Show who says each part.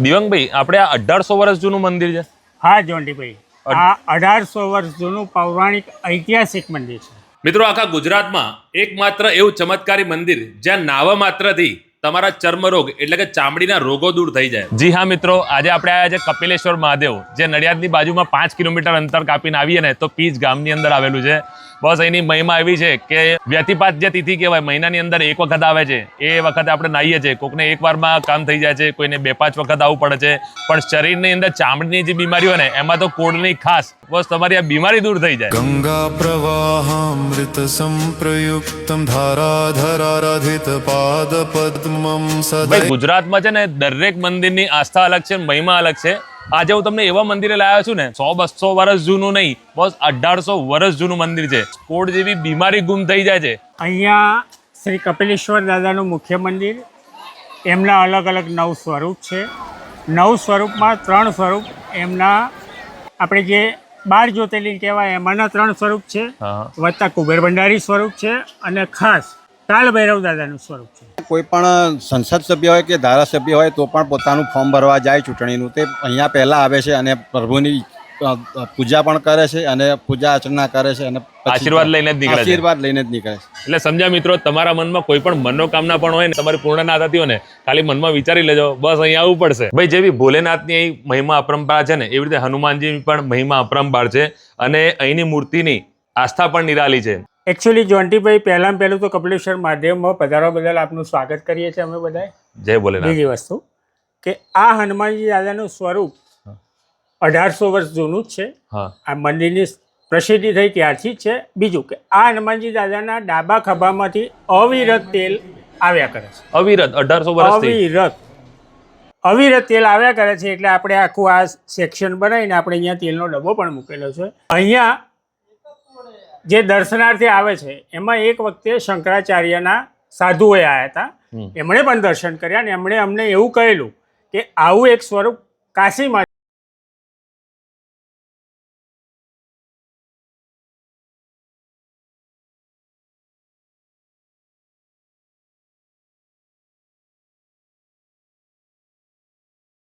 Speaker 1: દિવ્યાંગભાઈ, આપણે આ 1800 વર્ષ જૂનું મંદિર છે.
Speaker 2: હા જોન્ટીભાઈ, આ 1800 વર્ષ જૂનું પૌરાણિક ઐતિહાસિક મંદિર છે.
Speaker 1: મિત્રો, આખા ગુજરાતમાં એકમાત્ર એવું ચમત્કારી મંદિર જ્યાં નાવા માત્રથી તમારા ચર્મરોગ એટલે કે ચામડીના રોગો દૂર થઈ જાય. જી હા મિત્રો, આજે આપણે આવ્યા છે કપિલેશ્વર મહાદેવ, જે નડિયાદની બાજુમાં 5 કિલોમીટર અંતર કાપીને આવીએ ને તો પીચ ગામની અંદર આવેલું છે. બસ અહીંની મહિમા એવી છે કે વ્યતિપાત જે તિથિ કહેવાય, મહિનાની અંદર એક વખત આવે છે. એ વખતે આપણે નાહીએ છીએ. કોઈને એક વારમાં કામ થઈ જાય છે, કોઈને 2-5 વખત આવવું પડે છે. પણ શરીરની અંદર ચામડીની જે બીમારી હોય ને, એમાં તો કોડની ખાસ. બસ તમારી આ બીમારી દૂર થઈ જાય.
Speaker 3: ગંગા પ્રવાહામૃત સંપ્રયુક્તમ ધારાધરારાધિત પાદ પદ્મમ સદા.
Speaker 1: ભાઈ, ગુજરાતમાં છે ને દરેક મંદિરની આસ્થા અલગ છે, મહિમા અલગ છે. આજે હું તમને એવા મંદિરે લાવ્યો છું ને, 100-200 વર્ષ જૂનું નહીં, બસ 1800 વર્ષ જૂનું મંદિર છે. કોડ જેવી બીમારી ગુમ થઈ જાય છે.
Speaker 2: અહીંયા શ્રી કપિલેશ્વર દાદાનું મુખ્ય મંદિર, એમના અલગ અલગ 9 સ્વરૂપ છે. 9 સ્વરૂપમાં 3 સ્વરૂપ એમના આપણે જે 12 જ્યોતિર્લિંગ કહેવાય એમાંના 3 સ્વરૂપ છે, વત્તા કુબેર ભંડારી સ્વરૂપ છે અને ખાસ કાલ ભૈરવ દાદાનું સ્વરૂપ છે.
Speaker 4: કોઈ પણ સંસદ સભ્ય હોય કે ધારાસભ્ય હોય તો પણ પોતાનું ફોર્મ ભરવા જાય ચૂંટણીનું, તે અહીંયા પહેલાં આવે છે અને પ્રભુની પૂજા પણ કરે છે અને પૂજા અર્ચના કરે છે અને
Speaker 1: આશીર્વાદ લઈને જ નીકળે છે.
Speaker 4: આશીર્વાદ લઈને જ નીકળે છે.
Speaker 1: એટલે સમજ્યા મિત્રો, તમારા મનમાં કોઈ પણ મનોકામના પણ હોય ને, તમારી પૂર્ણ ના થતી હોય ને, ખાલી મનમાં વિચારી લેજો, બસ અહીંયા આવવું પડશે. ભાઈ, જેવી ભોલેનાથની અહીં મહિમા અપરંપાર છે ને, એવી રીતે હનુમાનજીની પણ મહિમા અપરંપાર છે અને અહીંની મૂર્તિની આસ્થા પણ નિરાલી છે.
Speaker 2: એકચ્યુઅલી જોન્ટીભાઈ, પહેલાં તો કપિલેશ્વર મહાદેવમાં પધારવા બદલ આપનું સ્વાગત કરીએ છીએ અમે બધાએ.
Speaker 1: જય ભોલેનાથ.
Speaker 2: બીજી વસ્તુ કે આ હનુમાનજી દાદાનું સ્વરૂપ 1800 વર્ષ જૂનું જ છે. આ મંદિરની પ્રસિદ્ધિ થઈ ત્યારથી જ છે. બીજું કે આ હનુમાનજી દાદાના ડાબા ખભામાંથી અવિરત તેલ આવ્યા કરે છે.
Speaker 1: અવિરત 1800 વર્ષથી
Speaker 2: અવિરત તેલ આવ્યા કરે છે. એટલે આપણે આખું આ સેક્શન બનાવીને આપણે અહીંયા તેલનો ડબ્બો પણ મૂકેલો છે. અહીંયા જે દર્શનાર્થી આવે છે એમાં એક વખતે શંકરાચાર્યના સાધુઓએ આવ્યા હતા. એમણે પણ દર્શન કર્યા અને એમણે અમને એવું કહેલું કે આવું એક સ્વરૂપ કાશીમાં